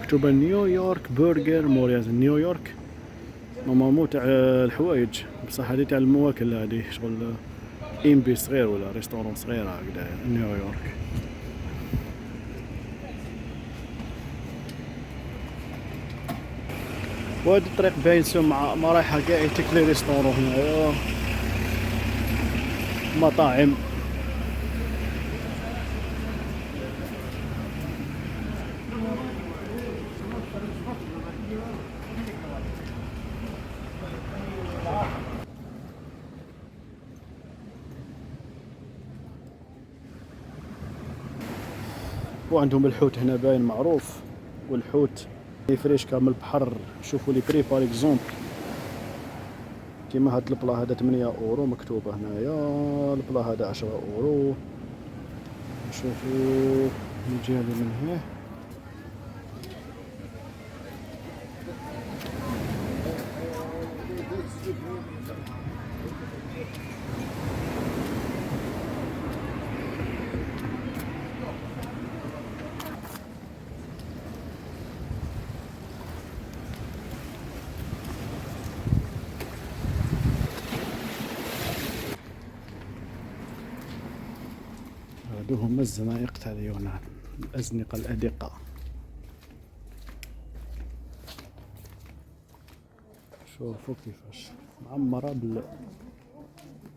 مكتوبة نيويورك برجر موريز. نيويورك نورمالمون تاع الحوايج، بصح هادي تاع المواكل، هادي شغل امبي صغير ولا ريستورون صغير هكذا. نيويورك. وهاد الطريق باين سمعة ما رايحة كاع يتكلي ريستورون هنايا، مطاعم. وعندهم الحوت هنا باين معروف، والحوت فريشكا من البحر. شوفوا لي بري بار اكزومبل، كيما هاد البلا هذا 8 اورو مكتوبه هنايا، البلا هذا 10 اورو. نشوفوا نجي من هنا. هادو هما الزنايق تاع اليونان، الأزنقة الأدقة. شوفوا كيفاش معمرة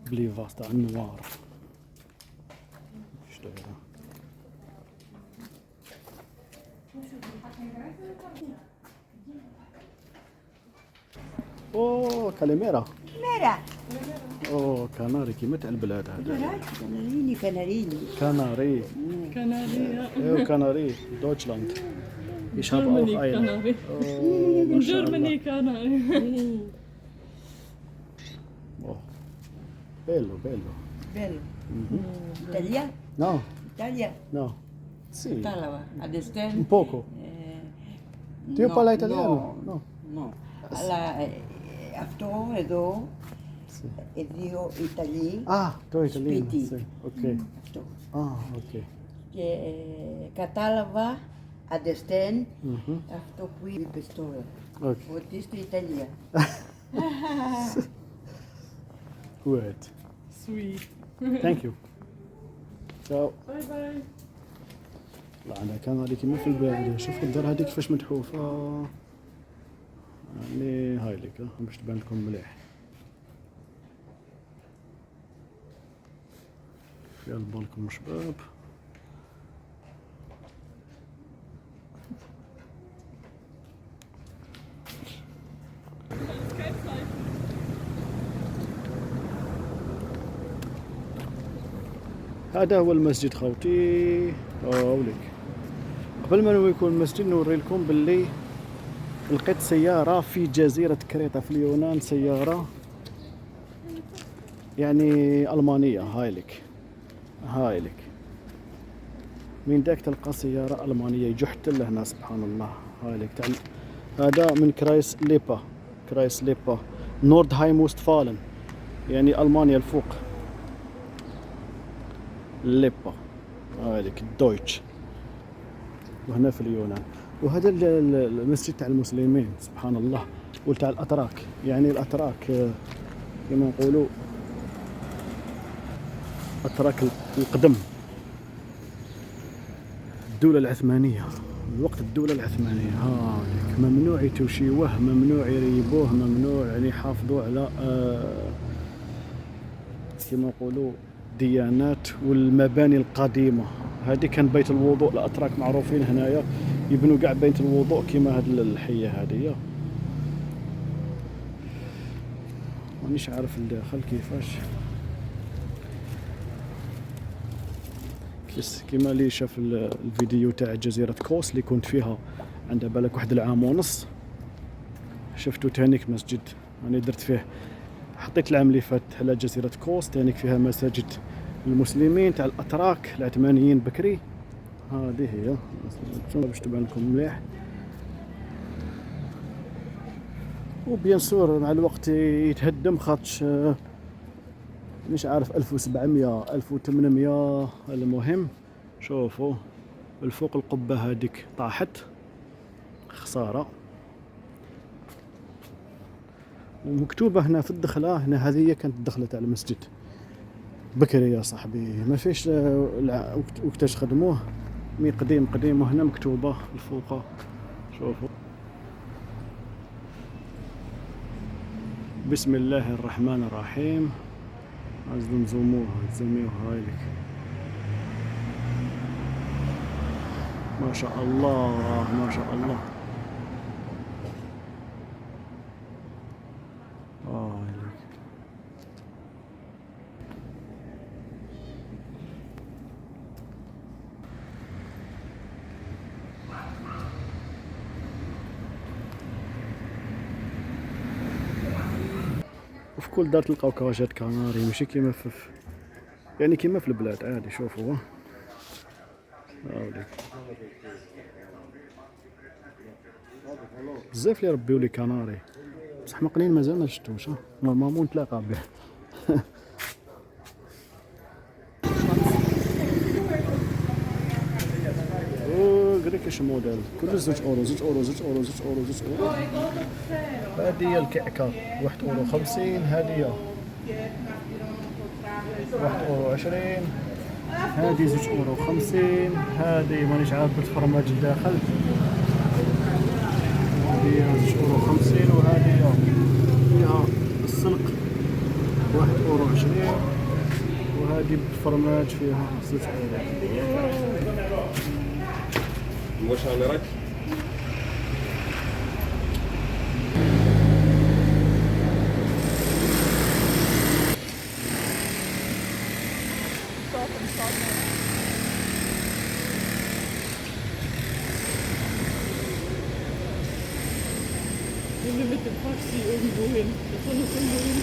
بليفاس تاع النوار. اش دايرة؟ اوه كاليميرا. ميرا اوه كناري كيما تاع البلاد هذا. كناريني كناري. ايوا كناري دوتشلاند. يشهب اوف ايلاند. جرماني كناري. اوه بيلو بيلو. bello. Italia? No, Italia? no. Sì, Parlava, understand? un poco. Tu No, parli italiano? No. No. Alla, after edo, Sì. edio Italy. Ah, tu italiano. Spiti. Sì, ok. After. Ah, ok. Che Catalava, understand? Mhm. After qui pistola. Ok. What is the Italia? Good. Sweet. Thank you. Ciao. باي باي. لا انا كان هذيك كيما في البلاد. شوفوا الدار هذيك كيفاش متحوفه، يعني هاي لك باش تبان لكم مليح. فيها بالكم شباب. هذا هو المسجد خوتي. ولك قبل ما يكون المسجد نوري لكم باللي لقيت سيارة في جزيرة كريطة في اليونان، سيارة يعني ألمانية. هاي لك من داك تلقى سيارة ألمانية يجو حتى لهنا سبحان الله. هاي لك هذا من كرايس ليبا نوردهايم وستفالن، يعني ألمانيا الفوق. ليبا هاي لك الدويتش، وهنا في اليونان. وهذا المسجد تاع المسلمين سبحان الله، وتاع الأتراك، يعني الأتراك كما نقولوا أتراك القدم، الدولة العثمانية، وقت الدولة العثمانية. هاك ممنوع يتوشيوه، ممنوع يريبوه، ممنوع يعني يحافظوا على كما نقولوا ديانات والمباني القديمة. هذه كان بيت الوضوء، الأتراك معروفين هنايا يبنوا كاع بيت الوضوء كيما هاد الحية هذه. مانيش عارف الداخل كيفاش، كيما اللي شاف الفيديو تاع جزيرة كوس اللي كنت فيها عندها بالك واحد العام ونص، شفتو تانيك مسجد أنا درت فيه، حطيت العام اللي فات على جزيرة كوس تانيك فيها مساجد المسلمين تاع الأتراك العثمانيين بكري. هذه هي باش تبان لكم مليح. وبيان سور مع الوقت يتهدم، خاطش مش عارف 1700 1800. المهم شوفوا الفوق القبة هذيك طاحت، خسارة. ومكتوبة هنا في الدخلة، هنا هذه هي كانت الدخلة تاع المسجد بكري يا صاحبي، ما فيش وقتاش خدموه، مي قديم قديم. وهنا مكتوبة الفوق، شوفوا بسم الله الرحمن الرحيم. عايز نزوموها هايلك، ما شاء الله ما شاء الله. هايلك وفي كل دار تلقاو كراشات كناري، ماشي كيما يعني كيما في البلاد عادي. شوفوا هاوليك بزاف اللي يربيو لي كناري، بصح مقلين مازال ما شفتوش. نورمالمون نتلاقى به. قال لك ايش موديل، كل 2 اورو 2 اورو 2 اورو 2 اورو 2 اورو. هذه هي الكعكة 1 اورو 50، هذه 1 اورو 20، هذه 2 اورو 50، هذه مانيش عارف بالفرماج الداخل، هذه 2 اورو 50، وهذه فيها السلق 1 اورو 20، وهذه بالفرماج فيها 2 اورو. واش انا راك Jullie met de fractie irgendwo hin. Dat vond ik irgendwo hin.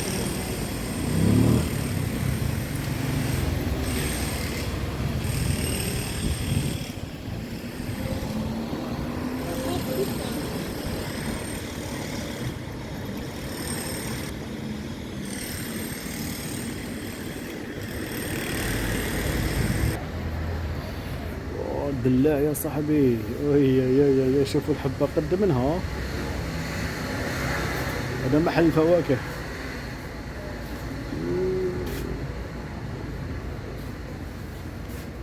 الدلاع يا صاحبي، يا شوفوا الحبة قد منها. هذا محل الفواكه.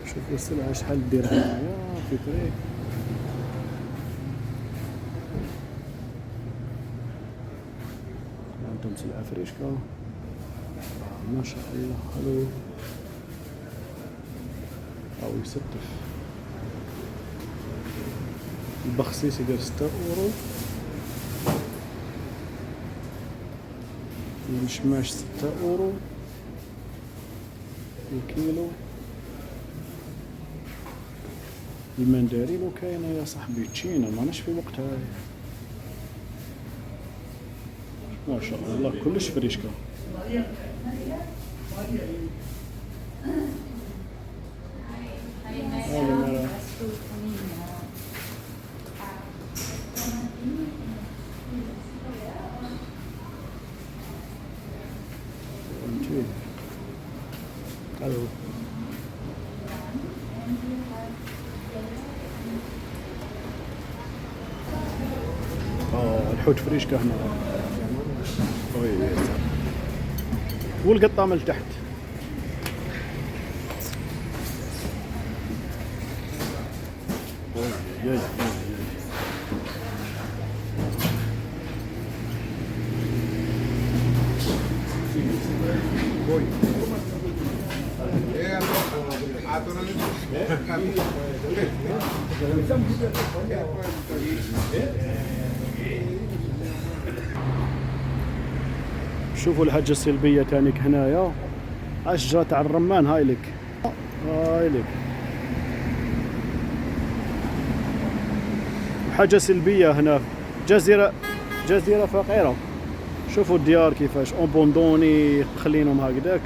شوفوا السلعة شحال دير هنايا في طريق. عندهم سلعة فريشكا ما شاء الله. حلو أو يستف. البخسيس يدير 6 اورو، المشماش 6 اورو الكيلو. المندارين وكاينه يا صاحبي تشينا، ماناش في وقتها. ما شاء الله كلش فريشكا. الو الحوت فريشكا هنا، والقطة من تحت. شوفوا الحاجة السلبية تانيك هنايا، أشجار تاع الرمان. هايلك حاجة سلبية هنا، جزيرة فقيرة. شوفوا الديار كيفاش أوبوندوني مخلينهم هكذاك.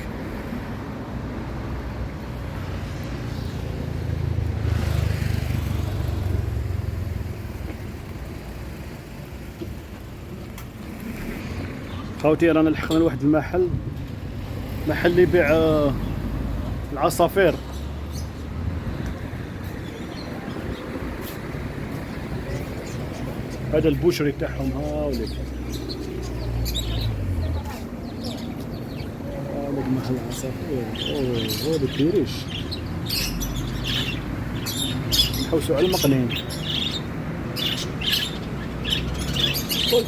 خاوتي رانا لحقنا لواحد محل يبيع العصافير. هذا البوشري تاعهم هاوليك. هاوليك محل عصافير. اوه هذا كبيريش. نحوسوا على المقنين. يا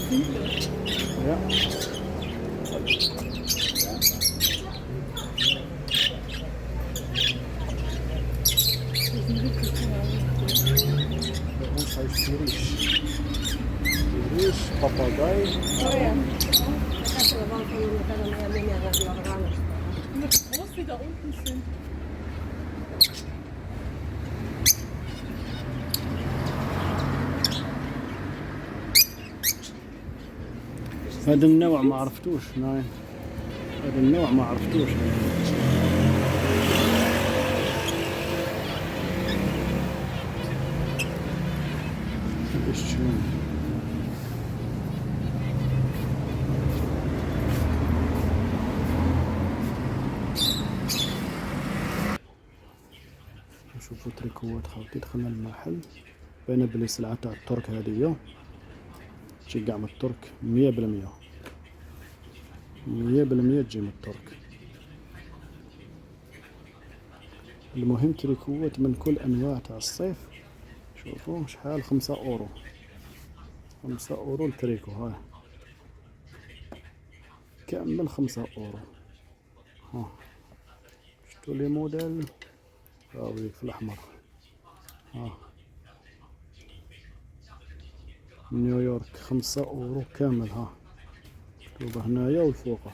كبيريش باباغاي. Wie groß die da unten sind. هذا النوع ما عرفتوش. ناين هذا النوع ما عرفتوش. شلون نشوفوا تريكوات خاوتي. دخلنا المحل بين بلي سلعة تاع الترك هذه تجي كاع من الترك 100%. 100% تجي من الترك. المهم تريكوات من كل انواع تاع الصيف. شوفوا شحال 5 اورو. 5 اورو التريكو هاي كامل 5 اورو. ها شفتوا لي موديل هاويك في الاحمر. ها نيويورك 5 اورو كامل. ها مكتوبة هنايا والفوقه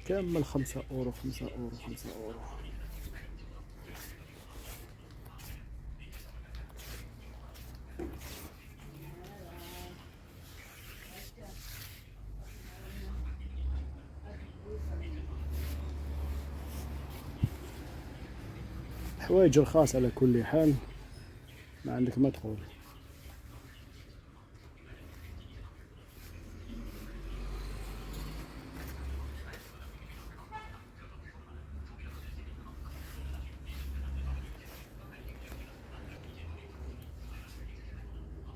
كامل 5 اورو. 5 اورو 5 اورو. حوايج رخاص على كل حال. ما عندك ما تقول.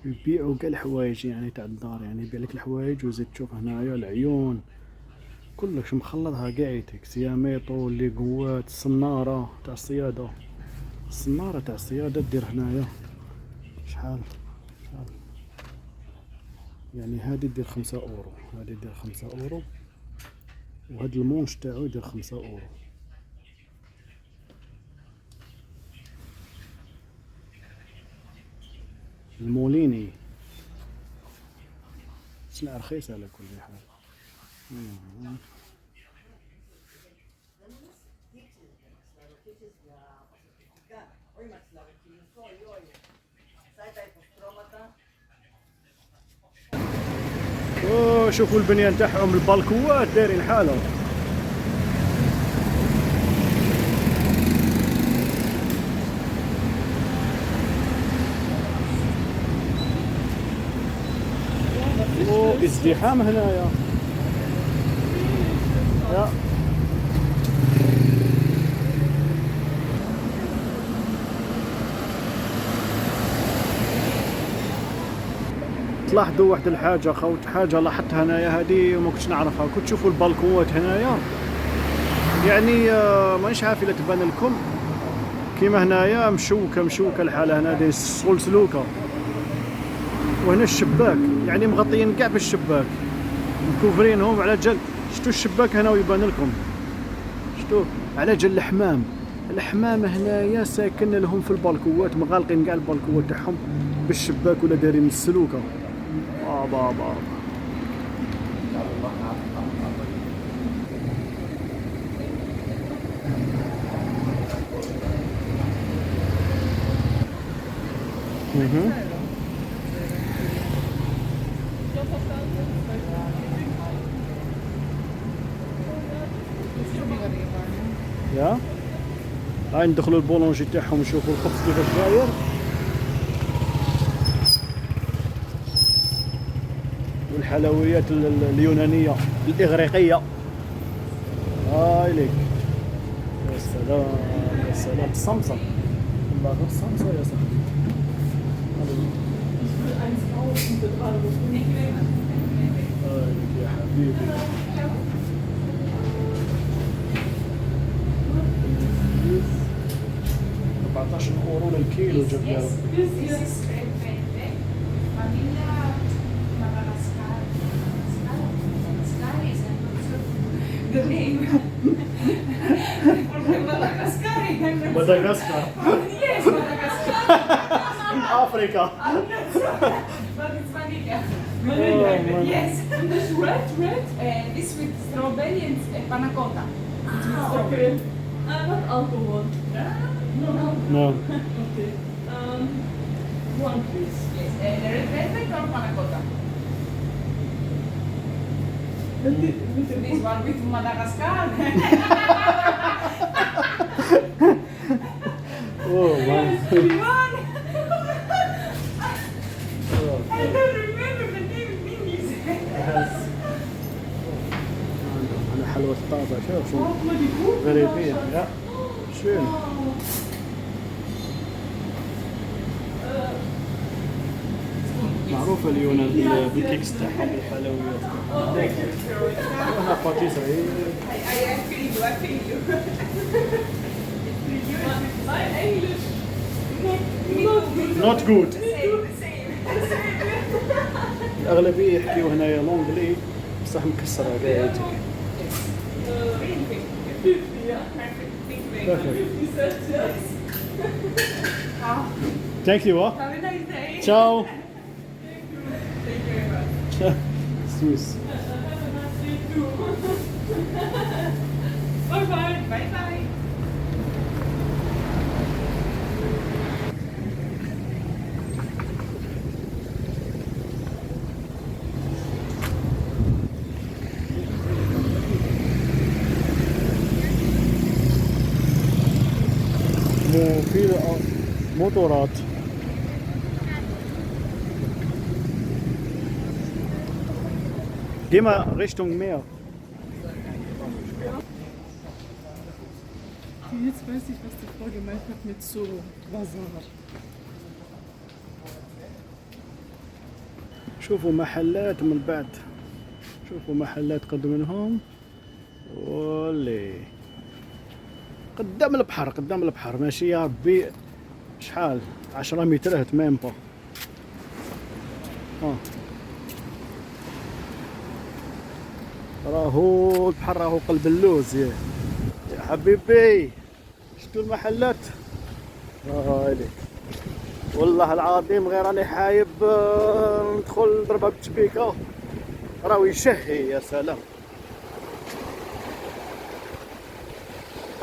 يبيعوا كاع الحوايج يعني تاع الدار. يعني يبيع لك الحوايج وزيد تشوف هنايا العيون كلش مخلطها قاعيتك. سياميطو اللي قوات الصنارة تاع الصيادة. الصنارة تاع الصيادة دير هنايا شحال يعني. هادي دير 5 اورو. هادي دير 5 اورو. وهاد المونش تاعو يدير 5 اورو. الموليني سلعة رخيصة على كل حال. اوه شوفوا البنيان تاعهم البالكوات دايرين حالهم. اوه ازدحام هنايا. يا تلاحظوا واحد الحاجة خوت. حاجة لاحظتها هنايا هذه وما كنتش نعرفها. كنت تشوفوا البالكونات هنايا يعني مانيش عارف الا تبان لكم كيما هنايا مشوكة الحالة. هنا داير سلوكة. وهنا الشباك يعني مغطيين كاع بالشباك مكوفرينهم على جال. شتو الشباك هنا ويبان لكم. شتو على جال الحمام هنايا ساكن لهم في البالكوات. مغالقين كاع البالكوات تاعهم بالشباك ولا دايرين السلوكة. بابا يا هاي ندخلوا البولونجي تاعهم نشوفوا الخبز كيفاش داير. والحلويات اليونانية الإغريقية. هاي ليك. يا سلام يا سلام. الصمصة والله غير الصمصة يا صاحبي. يا حبيبي 14 اورو للكيلو جاب لي The name. Madagascar. مدغشقر Yes, Madagascar. افريكا But it's vanilla. man. Yes. And this red. This with strawberry and panna cotta. It's with strawberry. Not alcohol. نو Okay. One please. Yes. The red velvet or panna cotta? This one with Madagascar. اوه مان Everyone. I don't remember the name in English. انا حلوة طازة شوف شو غريبين يا شنو معروفة اليونان بالكيكس تاعهم بالحلويات هنا باتيسري I feel you. My English. نوت جود Same. الأغلبية يحكيوا هنايا لونجلي بصح مكسرة قاعد ثانك يو Have a nice day. تشاو Thank you very much. سويس Have a nice day too. Bye. في موتورات ديما Richtung Meer. Jetzt weiß ich, was die Frau gemeint hat mit so Bazar. شوفوا محلات من بعد شوفوا محلات قد منهم ولي قدام البحر ماشي يا ربي شحال 10 مترات ميم با راهو البحر راهو قلب اللوز يا حبيبي شفتوا المحلات هايلي والله العظيم غير راني حايب ندخل نضربها بالتبيكه راهو يشهي يا سلام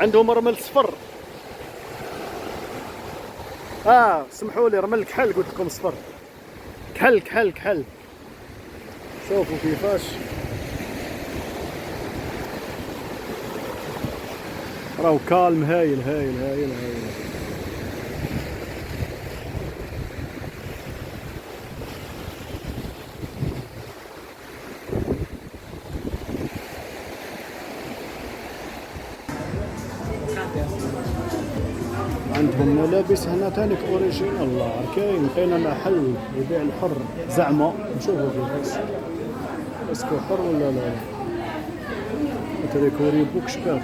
عندهم رمل صفر سمحوا لي رمل كحل قلت لكم صفر كحل شوفوا كيفاش راهو كالم هايل عندهم ملابس هنا تانيك اوريجينال الله كاين لقينا محل يبيع الحر زعما نشوفوا كيفاش اسكو حر ولا لا تريكو ريبوك شباب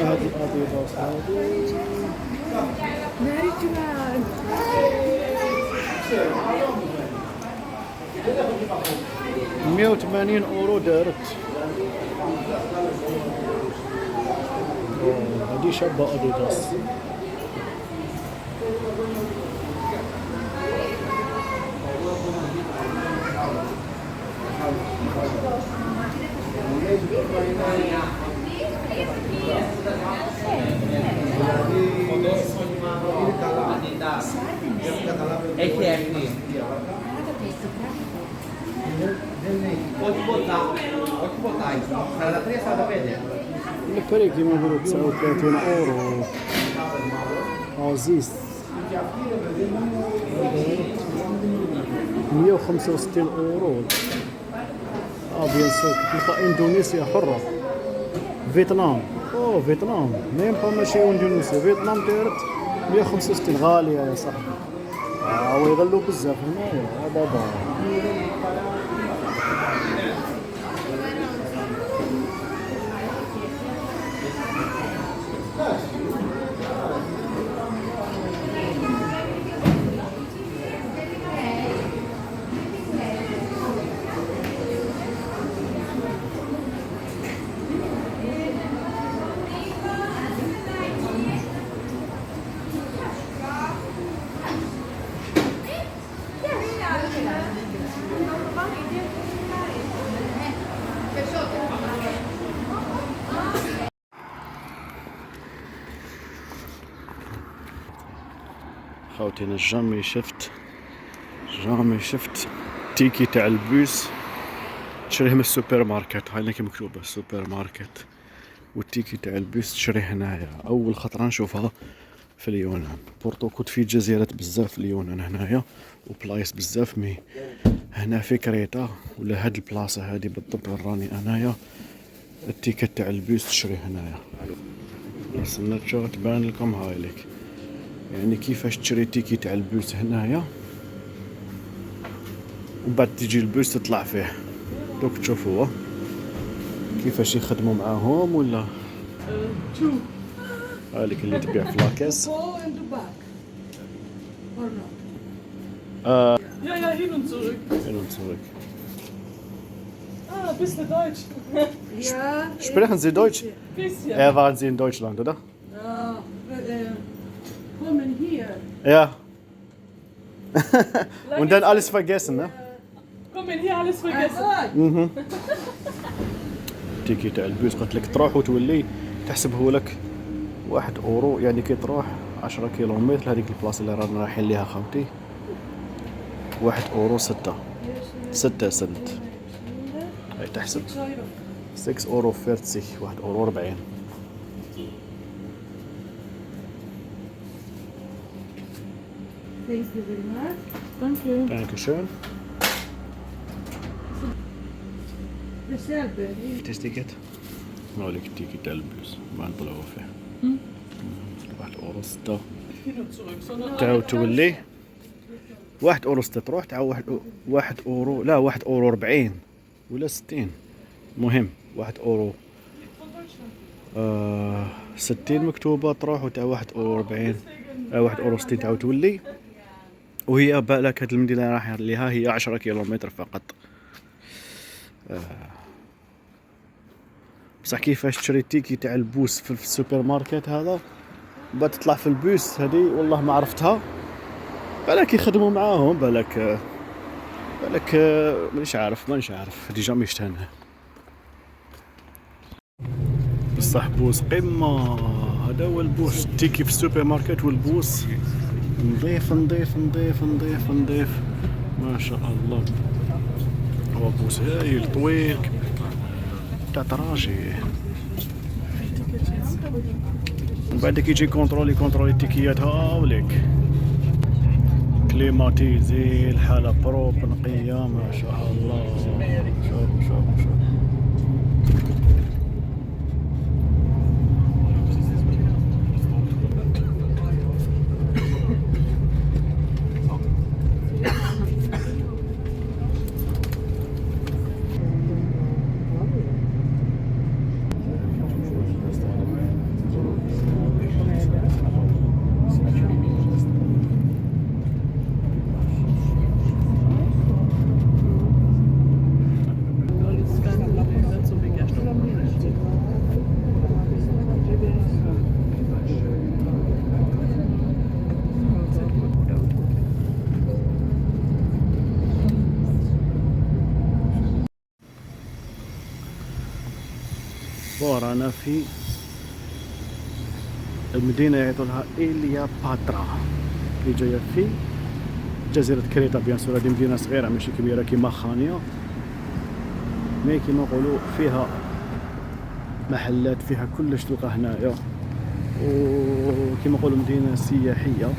هذه الاديداس هذه 180 اورو دارت هذه شابه اديداس الفريق كيما نقولوا 39 اورو عزيز €165. بيان سور تلقى اندونيسيا حرة. فيتنام، فيتنام ميم با ماشي اندونيسيا، فيتنام دايرت 165 غالية يا صاحبي. ويغلوا بزاف هنايا بابا. خاوتي انا جامي شفت تيكي تاع البوس تشريه من السوبر ماركت. هاي لك مكتوبه السوبر ماركت، والتيكي تاع البوس تشريه هنايا. اول خطره نشوفها في اليونان. بورتو كنت في جزيرات بزاف في اليونان هنايا وبلايص بزاف، مي هنا في كريتا ولا هاد البلاصه هادي بالضبط راني انايا. التيكت تاع البوس تشريه هنايا. السنتشو تبان لكم هاي لك، يعني كيفاش تشري تيكي تاع البوس هنايا وبعد تيجي البوس تطلع فيه. دوك تشوفوا كيفاش يخدموا معاهم ولا هالك اللي تبيع في لاكاس. Ja, hin und zurück. Hin und zurück. Ein bisschen Deutsch. Sprechen Sie Deutsch? Bisschen. Waren Sie in Deutschland, oder? Kommen hier. Ja. Und dann alles vergessen, ne? Kommen hier alles vergessen. تيكي تاع البوس قلت لك تروح وتولي تحسبه لك €1، يعني كي تروح 10 كيلومتر لهذيك البلاصه اللي رانا رايحين ليها خاوتي €1 6 سنت. هاي تحسب €6.40 €1.40. Thank you very much. Thank you. Dankeschön. Dasselbe. تيكت هاوليك التيكي تاع البوس ما نطلعوا فيه. €1.06 Hin und zurück. Sondern تعاود تولي €1.06 تروح تعاود €1 لا €1.40 ولا 60. مهم €1 60 مكتوبة تروح وتاع €1.40 €1.60 تعاود تولي. وهي بالك هاد المدينة اللي راح ليها هي 10 كيلومتر فقط. بصح كيفاش تشري التيكي تاع البوس في السوبر ماركت هذا بعد تطلع في البوس هذه والله ما عرفتها. بالك يخدموا معاهم، بالك مانيش عارف ديجا مشتهنها. بصح بوس قمة. هذا هو البوس، التيكي في السوبر ماركت والبوس نظيف ما شاء الله. هو بوس هايل طويل تاع طراجي. وبعدك يجي كونترولي التيكيات هاوليك كليماتيزي، الحالة بروب نقية ما شاء الله. شوف ورانا في المدينة يعيطوا لها إليا باترا اللي جاية في جزيرة كريتا. بيان سور هذه مدينة صغيرة ماشي كبيرة كيما خانيا، مي كيما نقولوا فيها محلات، فيها كلش تلقى هنايا، وكيما نقولوا مدينة سياحية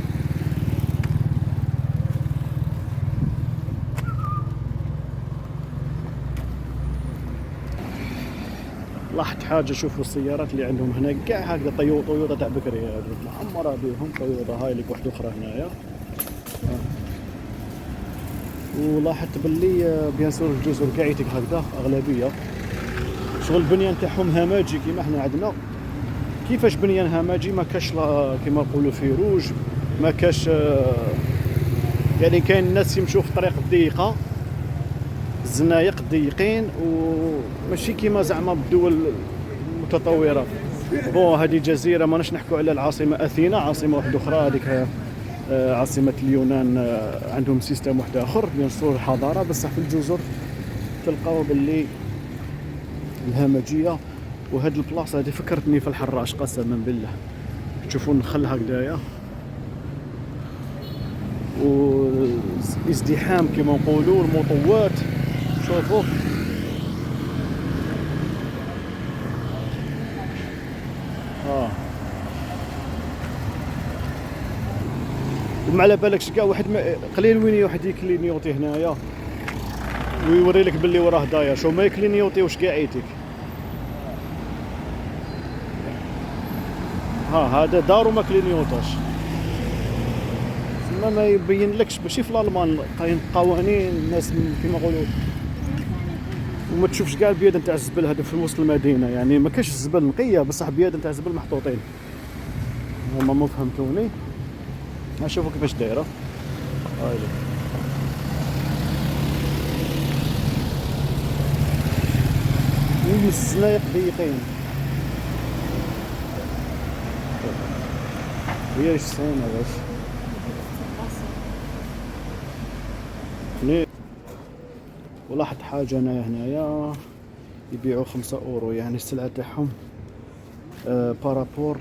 لاحظت حاجه، شوفوا السيارات اللي عندهم هنا كاع هكذا طيوطه تاع بكري، معمره بهم طيوطه. هاي لك واحده اخرى هنايا. ولاحظت باللي بيان سور الجزر كاعيتك هكذا اغلبيه شغل البنيان تاعهم هماجي كيما احنا عندنا. كيفاش بنيان هماجي؟ ما كاش كيما نقولوا فيروج، ما كاش يعني كاين الناس يمشوا في طريق ضيقه، الزنايق ضيقين، وماشي كيما زعما بالدول المتطوره. بون هذه جزيره، ماناش نحكوا على العاصمه اثينا، عاصمه واحده اخرى هذيك عاصمه اليونان، عندهم سيستم واحد اخر بيان سور حضاره. بصح في الجزر تلقاو باللي الهمجيه. وهاد البلاصه هذه فكرتني في الحراش قسما بالله. تشوفوا النخل هكذايا وازدحام كما نقولوا المطوات. شوفوا وما على بالكش كاع واحد قليل وين واحد يكلينيوطي هنايا ويوري لك باللي وراه داير. شو ما يكلينيوطيوش كاع عيتك. هذا دار وما كلينيوطاش، ما يبين لكش. ماشي في الالمان قاين قوانين الناس كيما نقولوا، وما تشوفش كاع البيادم تاع الزبل هذا في وسط المدينه. يعني ما كاش الزبل نقيه، بصح بيادم تاع الزبل محطوطين. هما ما فهمتوني. شوفوا كيفاش دايره. هاي الزنايق ضيقين. هي السنة باش ولاحظت حاجة أنا هنايا يبيعوا 5 أورو، يعني السلعة تاعهم بارابور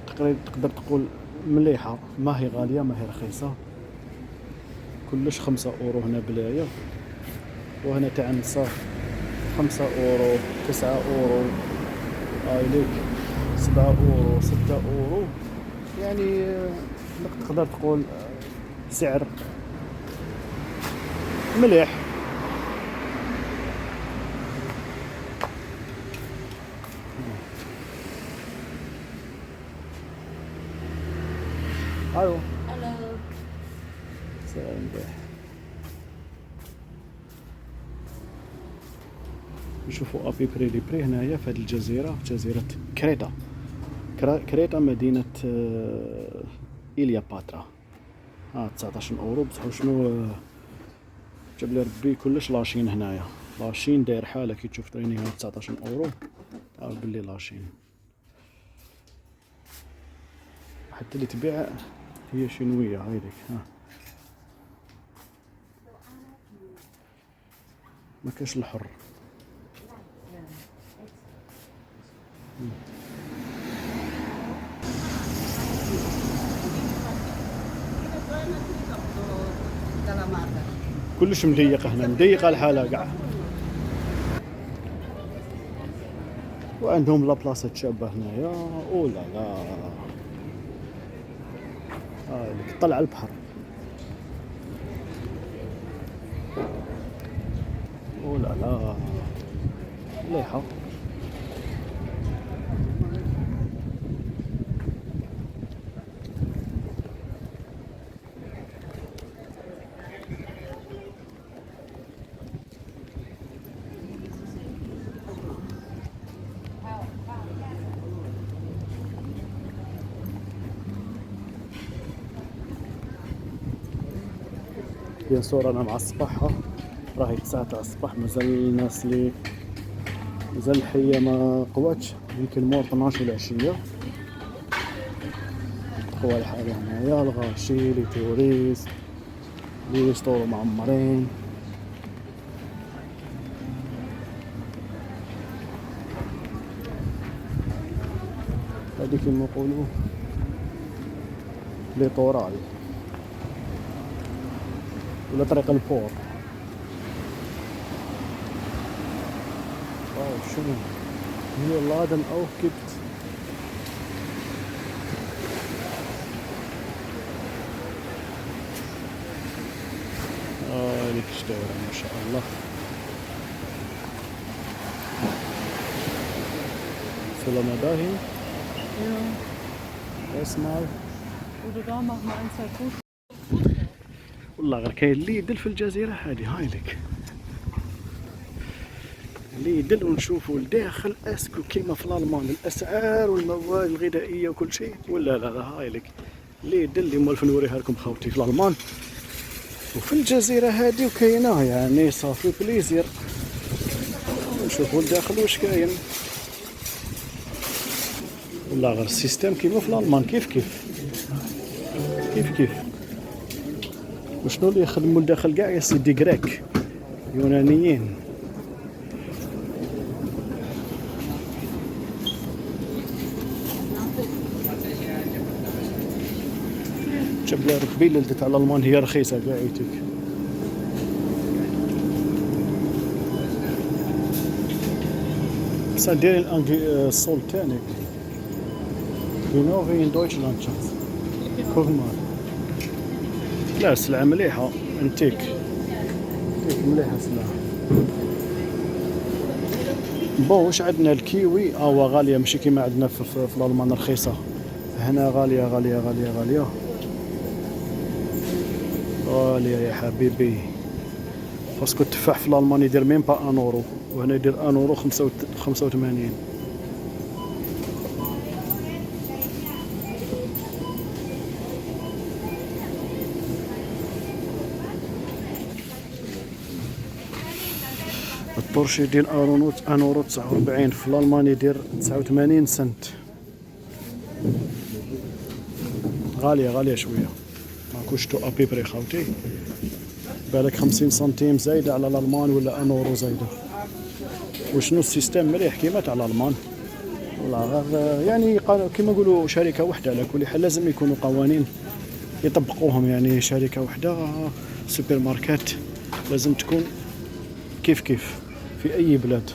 تقريبا تقدر تقول مليحة، ما هي غالية ما هي رخيصة، كلش 5 أورو هنا بلاية. وهنا تاع النساء 5 أورو 9 أورو، هاي ليك 7 أورو 6 أورو. يعني تقدر تقول سعر مليح. الو سلام مليح. نشوفوا ابي بري لي بري هنايا في هذه الجزيره، جزيره كريتا. كريتا مدينه إيليا باترا. 19 أورو. بصح شنو جاب لي ربي كلش لاشين هنايا. لاشين داير حاله كي تشوف تريني 19 أورو تعرف باللي لاشين. حتى اللي تبيع هي شنويه هايديك. ما كاش الحر. كلش مضيق هنا، مضيقه الحاله كاع. وعندهم لابلاصه تشابه هنايا. اولا لا هاي طلع البحر. اولا لا مليحه. بيان سور انا مع الصباح، راهي 9 تاع الصباح، مازال الناس اللي مازال الحيه ما قواتش، يمكن مور 12 العشيه. قوى الحاله هنايا، الغاشي لي توريست لي يسطوروا معمرين. هادي كيما نقولوا ليطورال ولا طريق البور. واو شنو هي لادن او كبت. ليك شدورة ما شاء الله. ولا مداهن. Ja. اسمع Oder da machen wir ein, zwei Fotos. والله غير كاين اللي يدل في الجزيرة هذه. هاي لك اللي يدل ونشوفوا الداخل اسكو كيما في الالمان الاسعار والمواد الغذائية وكل شيء ولا لا. هاي لك اللي يدل اللي مولف نوريها لكم خوتي في الالمان وفي الجزيرة هذه وكاينة يعني صافي بليزير. نشوفوا الداخل واش كاين. والله غير السيستم كيما في الالمان كيف وشنو اللي يخدموا الداخل كاع يا سيدي غريك يونانيين. جاب لي القبيله اللي تاع الالمان هي رخيصه كاع يتك. بصح دايرين الصول تاني genau wie in Deutschland Schatz. Guck mal. لا السلعة مليحة انتيك مليحة السلعة. بون واش عندنا الكيوي غالية ماشي كيما عندنا في الألمان رخيصة. هنا غالية يا حبيبي. باسكو التفاح في الألمان يدير ميم با 1 اورو وهنا يدير 1 اورو 85. الطرش يدير 1 اورو 49 في الألمان يدير 89 سنت. غالية شوية ماكوش تو ابيبري خاوتي. بالك 50 سنتيم زايدة على الألمان ولا 1 اورو زايدة. وشنو السيستم مليح كيما تاع الألمان. والله غير يعني كيما نقولوا شركة واحدة على كل حال لازم يكونوا قوانين يطبقوهم. يعني شركة واحدة سوبر ماركت لازم تكون كيف في أي بلاد.